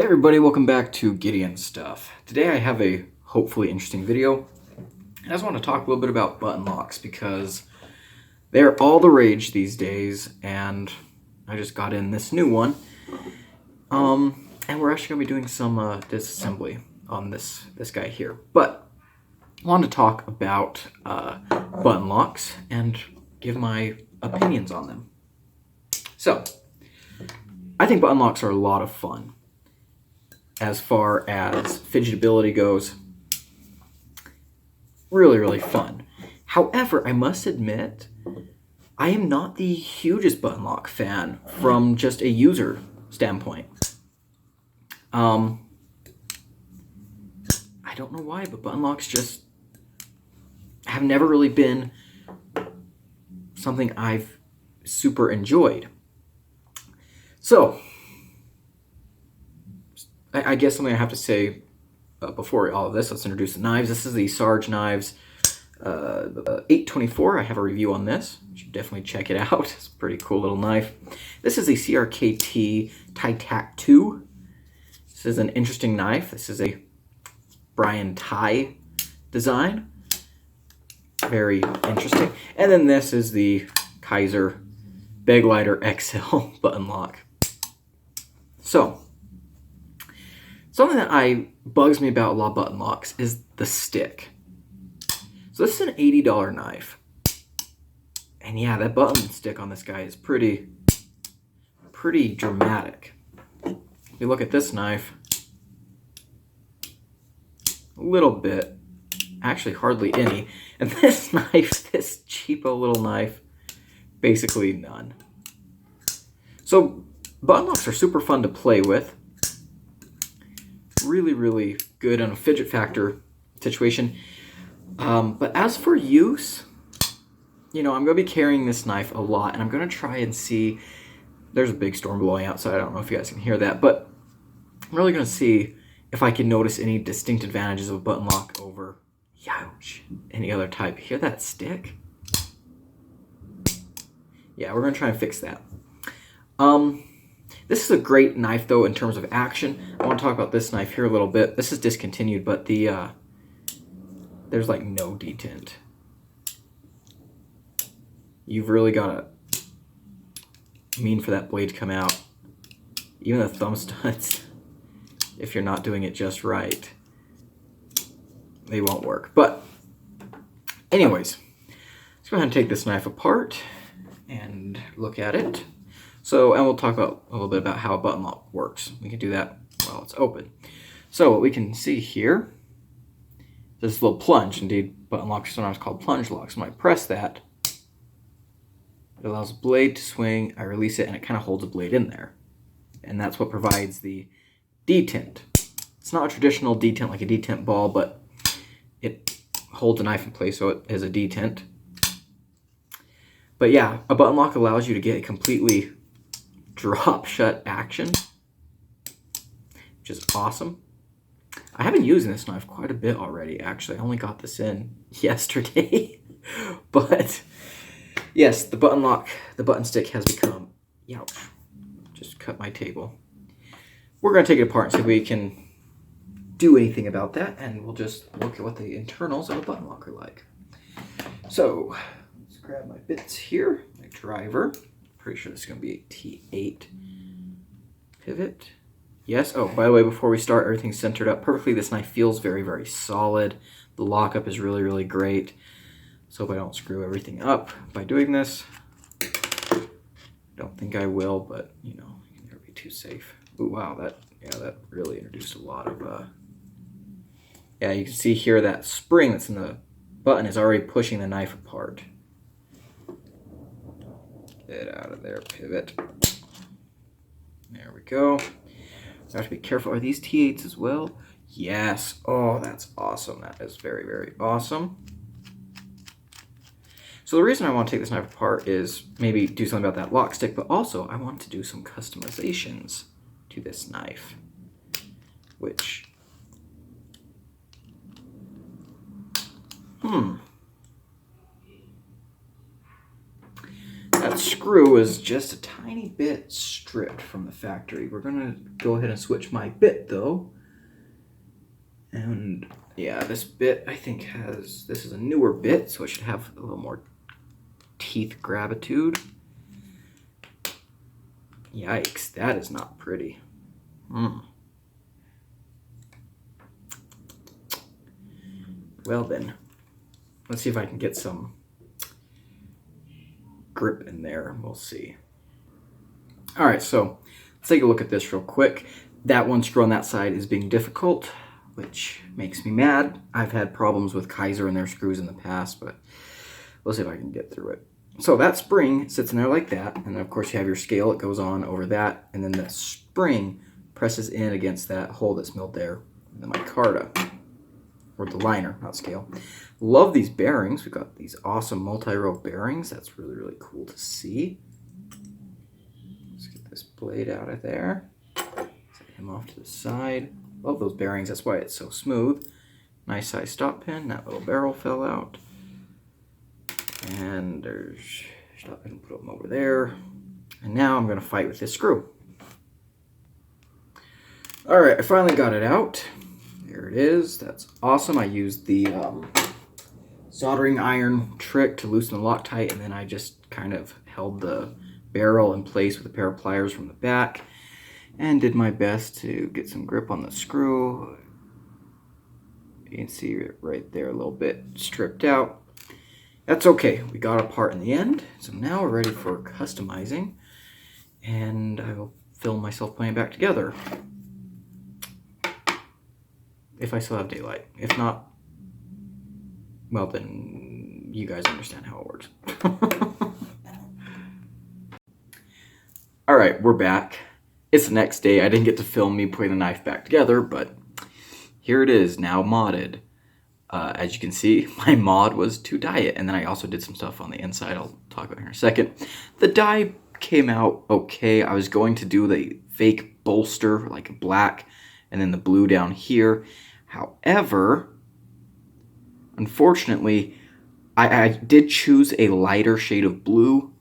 Hey everybody, welcome back to Gideon Stuff. Today I have a hopefully interesting video, and I just want to talk a little bit about button locks because they're all the rage these days, and I just got in this new one. And we're actually going to be doing some disassembly on this guy here. But I wanted to talk about button locks and give my opinions on them. So, I think button locks are a lot of fun. As far as fidgetability goes, really fun. However, I must admit, I am not the hugest button lock fan from just a user standpoint. I don't know why, but button locks just have never really been something I've super enjoyed. So, I guess something I have to say before all of this, let's introduce the knives. This is the Sarge Knives 824. I have a review on this. You should definitely check it out. It's a pretty cool little knife. This is the CRKT Titac 2. This is an interesting knife. This is a Brian Ty design. Very interesting. And then this is the Kizer Begleiter XL button lock. So, something that bugs me about a lot of button locks is the stick. So this is an $80 knife. And yeah, that button stick on this guy is pretty dramatic. If you look at this knife, a little bit, actually hardly any. And this knife, this cheapo little knife, basically none. So button locks are super fun to play with. Really good on a fidget factor situation. But as for use, you know, I'm going to be carrying this knife a lot, and I'm going to try and see. There's a big storm blowing outside. I don't know if you guys can hear that, but I'm really going to see if I can notice any distinct advantages of a button lock over, youch, any other type. Hear that stick? Yeah, we're going to try and fix that. This is a great knife, though, in terms of action. I want to talk about this knife here a little bit. This is discontinued, but there's like no detent. You've really got to mean for that blade to come out. Even the thumb studs, if you're not doing it just right, they won't work. But anyways, let's go ahead and take this knife apart and look at it. So, and we'll talk about a little bit about how a button lock works. We can do that while it's open. So what we can see here, this little plunge. Indeed, button locks are sometimes called plunge locks. When I press that, it allows the blade to swing. I release it, and it kind of holds the blade in there. And that's what provides the detent. It's not a traditional detent like a detent ball, but it holds the knife in place, so it is a detent. But yeah, a button lock allows you to get a completely drop shut action, which is awesome. I have been using this knife quite a bit already, actually. I only got this in yesterday. But yes, the button lock, the button stick has become, ouch, just cut my table. We're going to take it apart and see if we can do anything about that, and we'll just look at what the internals of a button lock are like. So, let's grab my bits here, my driver. Pretty sure this is going to be a T8 pivot. Yes. Oh, by the way, before we start, everything's centered up perfectly. This knife feels very solid. The lockup is really great. So if I don't screw everything up by doing this, don't think I will, but you know, you can never be too safe. Ooh, wow, that really introduced a lot of yeah, you can see here that spring that's in the button is already pushing the knife apart. Get out of there, pivot. There we go. I have to be careful. Are these T8s as well? Yes. Oh, that's awesome. That is very awesome. So the reason I want to take this knife apart is maybe do something about that lock stick, but also I want to do some customizations to this knife, which that screw is just a tiny bit stripped from the factory. We're gonna go ahead and switch my bit though. And yeah, this bit I think this is a newer bit, so it should have a little more teeth gravitude. Yikes, that is not pretty. Well then, let's see if I can get some grip in there. We'll see. All right, so let's take a look at this real quick. That one screw on that side is being difficult, which makes me mad. I've had problems with Kizer and their screws in the past, but we'll see if I can get through it. So that spring sits in there like that, and then of course you have your scale. It goes on over that, and then the spring presses in against that hole that's milled there, and the micarta, or the liner, not scale. Love these bearings. We've got these awesome multi-row bearings. That's really, really cool to see. Let's get this blade out of there. Set him off to the side. Love those bearings. That's why it's so smooth. Nice size stop pin. That little barrel fell out. And there's stop pin. Put them over there. And now I'm going to fight with this screw. All right, I finally got it out. There it is. That's awesome. I used the soldering iron trick to loosen the Loctite, and then I just kind of held the barrel in place with a pair of pliers from the back and did my best to get some grip on the screw. You can see it right there, a little bit stripped out. That's okay. We got a part in the end. So now we're ready for customizing, and I will film myself putting it back together. If I still have daylight. If not, well then you guys understand how it works. Alright, we're back. It's the next day. I didn't get to film me putting the knife back together, but here it is, now modded. As you can see, my mod was to dye it, and then I also did some stuff on the inside I'll talk about here in a second. The dye came out okay. I was going to do the fake bolster, like black, and then the blue down here. However, unfortunately, I did choose a lighter shade of blue,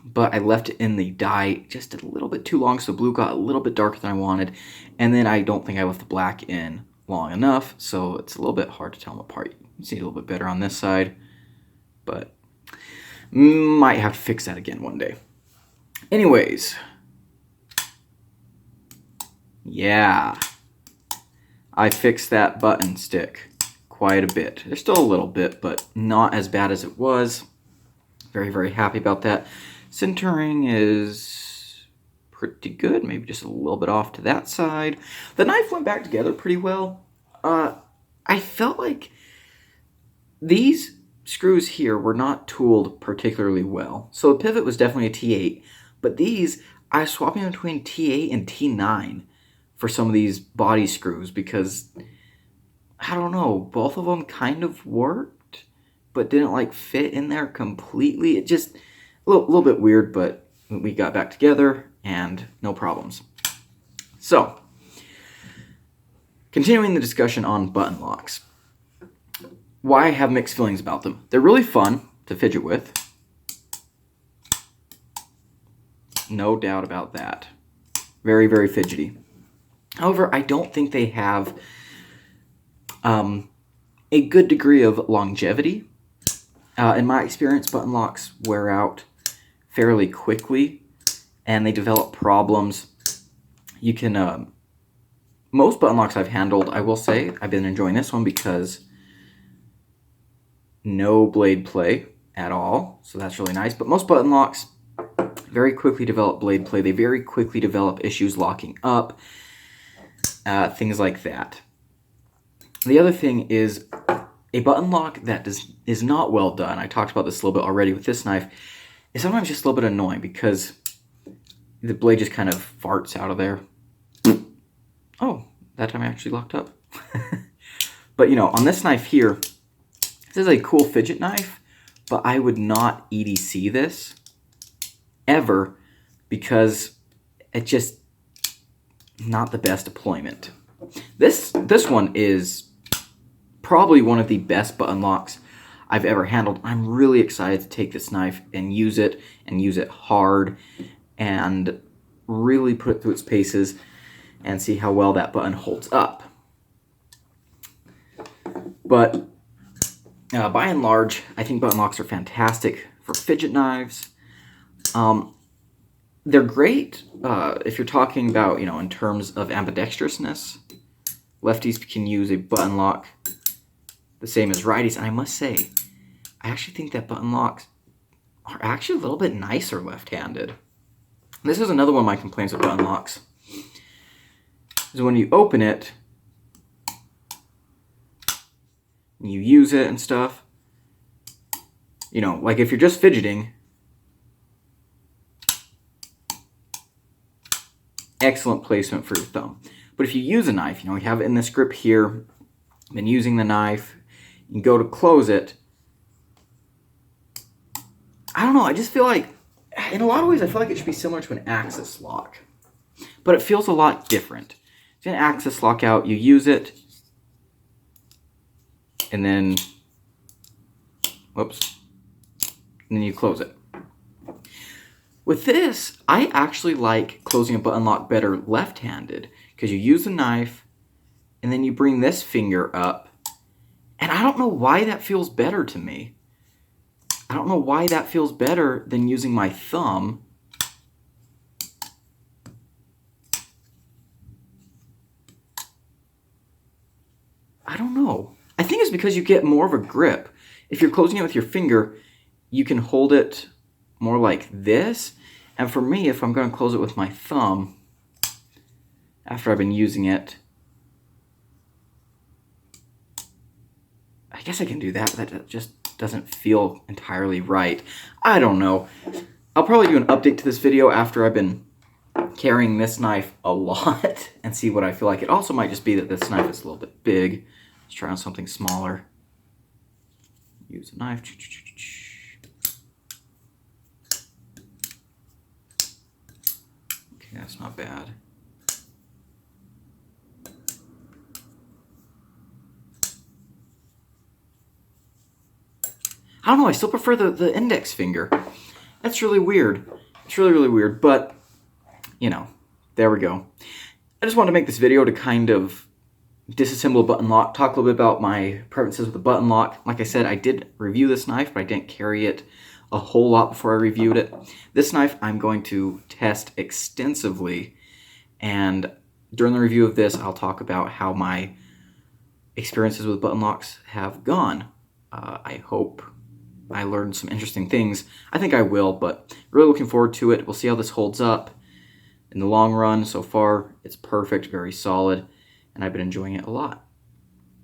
but I left it in the dye just a little bit too long, so blue got a little bit darker than I wanted, and then I don't think I left the black in long enough, so it's a little bit hard to tell them apart. You can see a little bit better on this side, but might have to fix that again one day. Anyways, yeah. I fixed that button stick quite a bit. There's still a little bit, but not as bad as it was. Very, very happy about that. Centering is pretty good. Maybe just a little bit off to that side. The knife went back together pretty well. I felt like these screws here were not tooled particularly well. So the pivot was definitely a T8, but these, I was swapping between T8 and T9 for some of these body screws because, I don't know, both of them kind of worked, but didn't like fit in there completely. It just, a little bit weird, but we got back together and no problems. So, continuing the discussion on button locks. Why I have mixed feelings about them. They're really fun to fidget with. No doubt about that. Very, very fidgety. However, I don't think they have a good degree of longevity. In my experience, button locks wear out fairly quickly, and they develop problems. You can, most button locks I've handled, I will say, I've been enjoying this one because no blade play at all, so that's really nice. But most button locks very quickly develop blade play. They very quickly develop issues locking up. Things like that. The other thing is a button lock that is not well done. I talked about this a little bit already with this knife. Is sometimes just a little bit annoying because the blade just kind of farts out of there. Oh, that time I actually locked up. But you know, on this knife here, this is a cool fidget knife, but I would not EDC this ever because it just not the best deployment. This one is probably one of the best button locks I've ever handled. I'm really excited to take this knife and use it hard and really put it through its paces and see how well that button holds up. But by and large, I think Buttonlocks are fantastic for fidget knives. They're great if you're talking about, in terms of ambidextrousness. Lefties can use a button lock the same as righties. And I must say, I actually think that button locks are actually a little bit nicer left-handed. This is another one of my complaints with button locks. Is when you open it, and you use it and stuff, like if you're just fidgeting, excellent placement for your thumb. But if you use a knife, you have it in this grip here, been using the knife, you go to close it. I don't know, I just feel like, in a lot of ways, I feel like it should be similar to an axis lock. But it feels a lot different. It's an axis lock out, you use it, and then, whoops, and then you close it. With this, I actually like closing a button lock better left-handed, because you use the knife, and then you bring this finger up, and I don't know why that feels better to me. I don't know why that feels better than using my thumb. I don't know. I think it's because you get more of a grip. If you're closing it with your finger, you can hold it more like this. And for me, if I'm going to close it with my thumb, after I've been using it, I guess I can do that, but that just doesn't feel entirely right. I don't know. I'll probably do an update to this video after I've been carrying this knife a lot and see what I feel like. It also might just be that this knife is a little bit big. Let's try on something smaller. Use a knife. Okay, that's not bad. I don't know, I still prefer the index finger. That's really weird. It's really, really weird, but, there we go. I just wanted to make this video to kind of disassemble a button lock, talk a little bit about my preferences with the button lock. Like I said, I did review this knife, but I didn't carry it a whole lot before I reviewed it. This knife I'm going to test extensively, and during the review of this, I'll talk about how my experiences with button locks have gone. I hope I learned some interesting things. I think I will, but really looking forward to it. We'll see how this holds up in the long run. So far, it's perfect, very solid, and I've been enjoying it a lot.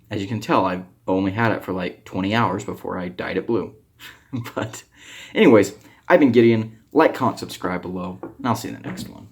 As you can tell, I've only had it for like 20 hours before I dyed it blue. But anyways, I've been Gideon. Like, comment, subscribe below, and I'll see you in the next one.